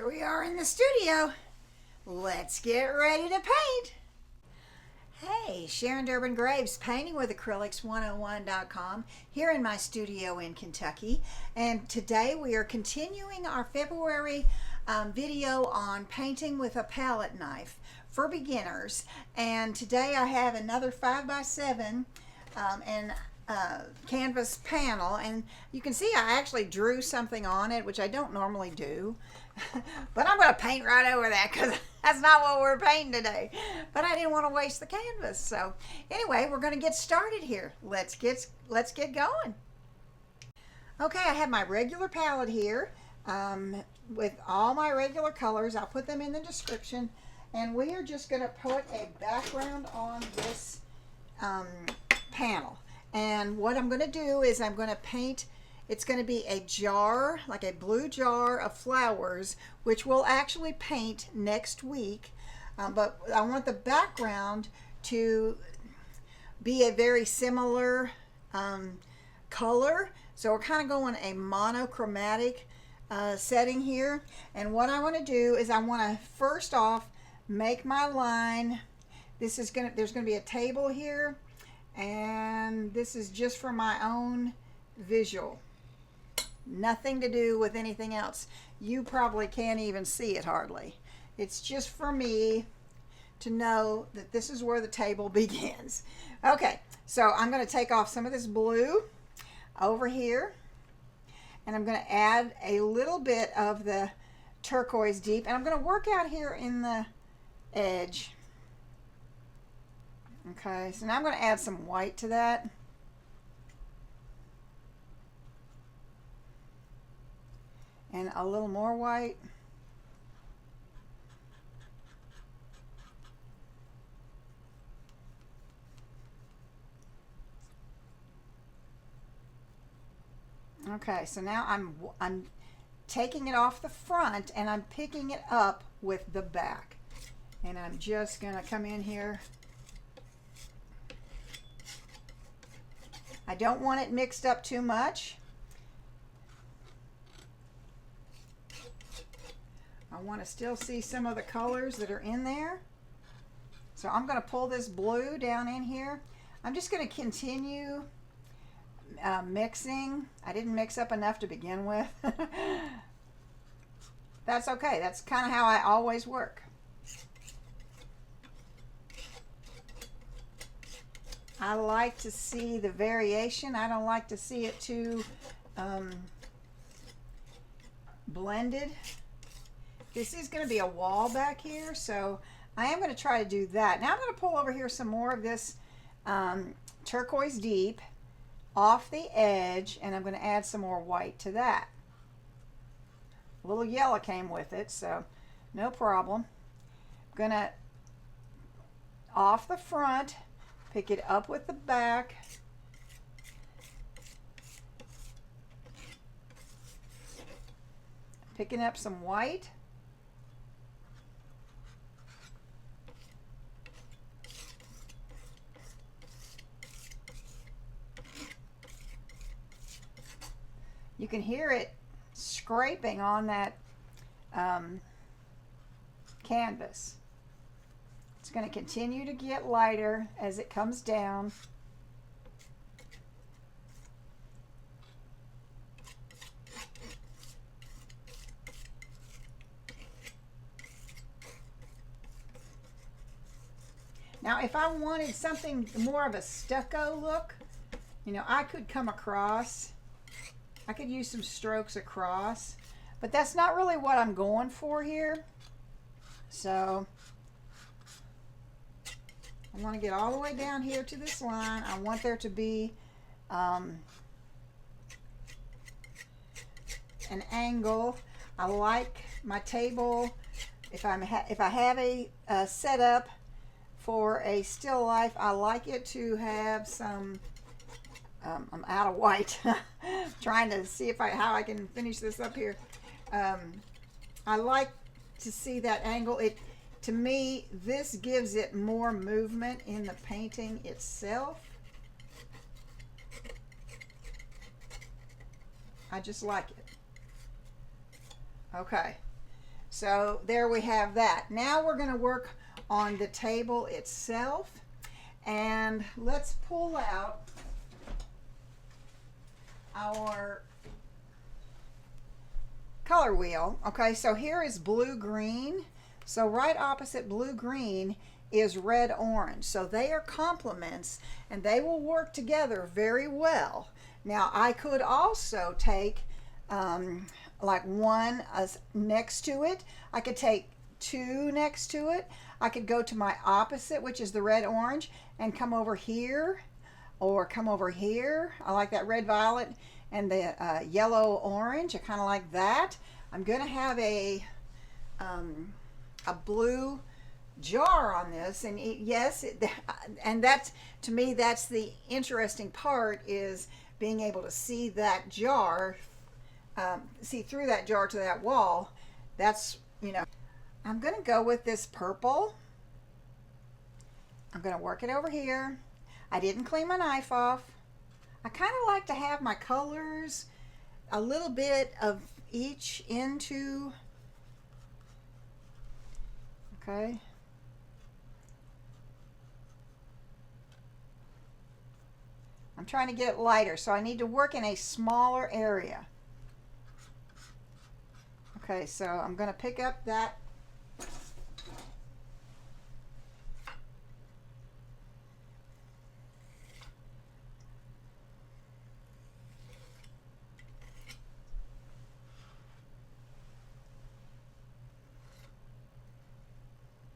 Here we are in the studio. Let's get ready to paint. Hey, Sharon Durbin Graves, painting with acrylics101.com, here in my studio in Kentucky. And today we are continuing our February video on painting with a palette knife for beginners. And today I have another 5x7 canvas panel, and you can see I actually drew something on it, which I don't normally do. But I'm going to paint right over that because that's not what we're painting today. But I didn't want to waste the canvas. So anyway, we're going to get started here. Let's get going. Okay, I have my regular palette here with all my regular colors. I'll put them in the description. And we are just going to put a background on this panel. And what I'm going to do is I'm going to paint. It's going to be a jar, like a blue jar of flowers, which we'll actually paint next week. But I want the background to be a very similar color. So we're kind of going a monochromatic setting here. And what I want to do is I want to first off make my line. There's going to be a table here, and this is just for my own visual. Nothing to do with anything else. You probably can't even see it hardly. It's just for me to know that this is where the table begins. Okay, so I'm going to take off some of this blue over here, and I'm going to add a little bit of the turquoise deep, and I'm going to work out here in the edge. Okay, so now I'm going to add some white to that. And a little more white. Okay, so now I'm taking it off the front and I'm picking it up with the back. And I'm just gonna come in here. I don't want it mixed up too much. I want to still see some of the colors that are in there. So I'm going to pull this blue down in here. I'm just going to continue mixing. I didn't mix up enough to begin with. That's okay. That's kind of how I always work. I like to see the variation. I don't like to see it too blended. This is going to be a wall back here, so I am going to try to do that. Now I'm going to pull over here some more of this turquoise deep off the edge, and I'm going to add some more white to that. A little yellow came with it, so no problem. I'm going to, off the front, pick it up with the back. Picking up some white. You can hear it scraping on that canvas. It's going to continue to get lighter as it comes down. Now, if I wanted something more of a stucco look, you know, I could come across. I could use some strokes across, but that's not really what I'm going for here. So I want to get all the way down here to this line. I want there to be an angle. I like my table. If I have a setup for a still life, I like it to have some. I'm out of white. Trying to see how I can finish this up here. I like to see that angle. To me, this gives it more movement in the painting itself. I just like it. Okay, So there we have that. Now we're going to work on the table itself, and let's pull out our color wheel. Okay, so here is blue-green. So right opposite blue-green is red-orange. So they are complements, and they will work together very well. Now I could also take like one next to it. I could take two next to it. I could go to my opposite, which is the red-orange, and come over here or come over here. I like that red-violet and the yellow-orange. I kind of like that. I'm going to have a blue jar on this, and and that's, to me, that's the interesting part, is being able to see that jar, see through that jar to that wall. That's, you know, I'm going to go with this purple. I'm going to work it over here. I didn't clean my knife off. I kind of like to have my colors, a little bit of each into, okay. I'm trying to get it lighter, so I need to work in a smaller area. Okay, so I'm going to pick up that.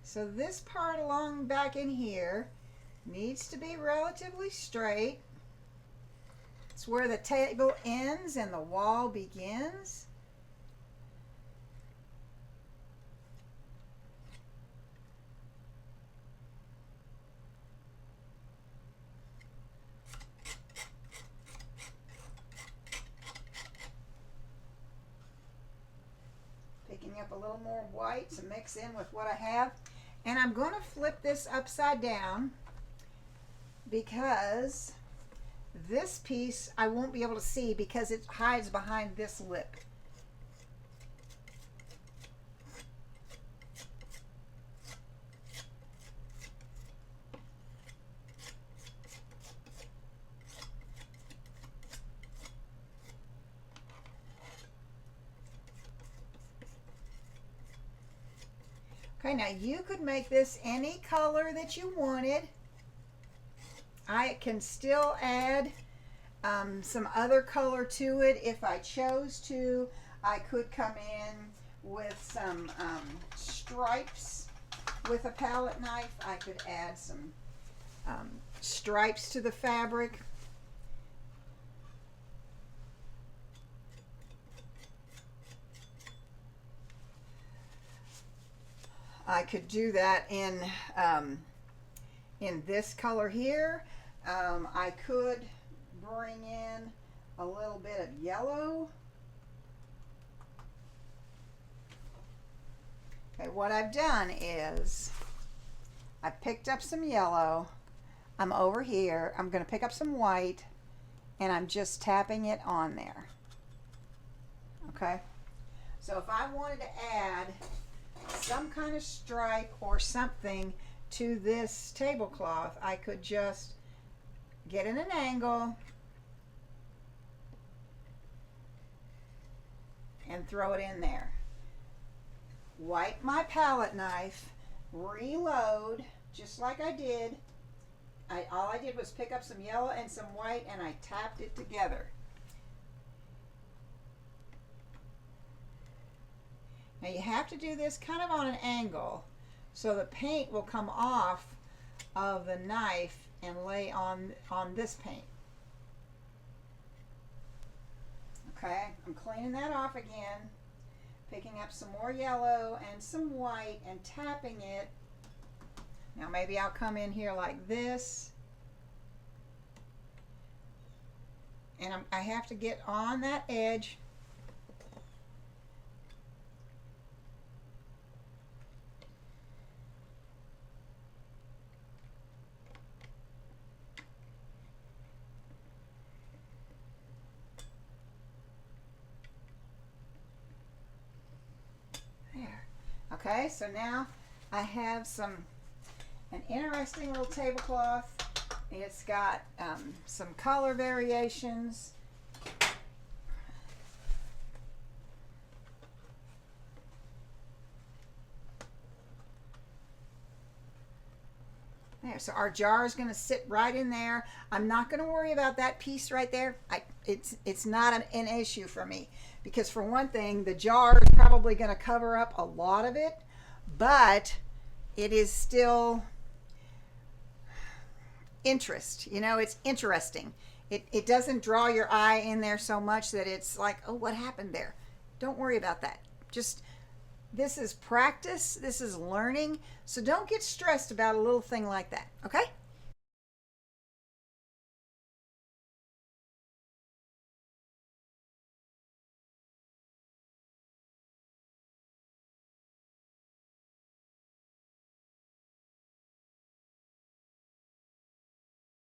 So this part along back in here needs to be relatively straight. It's where the table ends and the wall begins. Picking up a little more white to mix in with what I have. And I'm going to flip this upside down because this piece I won't be able to see because it hides behind this lip. Okay, now you could make this any color that you wanted. I can still add some other color to it if I chose to. I could come in with some stripes with a palette knife. I could add some stripes to the fabric. I could do that in this color here. I could bring in a little bit of yellow. Okay, what I've done is I picked up some yellow. I'm over here. I'm going to pick up some white, and I'm just tapping it on there. Okay, so if I wanted to add some kind of stripe or something to this tablecloth, I could just get in an angle and throw it in there. Wipe my palette knife, reload just like I did. All I did was pick up some yellow and some white, and I tapped it together. Now you have to do this kind of on an angle so the paint will come off of the knife and lay on this paint. Okay, I'm cleaning that off again, picking up some more yellow and some white and tapping it. Now maybe I'll come in here like this, and I have to get on that edge. There. Okay, so now I have an interesting little tablecloth. It's got some color variations. There, so our jar is going to sit right in there. I'm not going to worry about that piece right there. It's not an issue for me, because for one thing, the jar is probably going to cover up a lot of it, but it is still interest. You know, it's interesting. It doesn't draw your eye in there so much that it's like, oh, what happened there? Don't worry about that. Just, this is practice. This is learning. So don't get stressed about a little thing like that. Okay?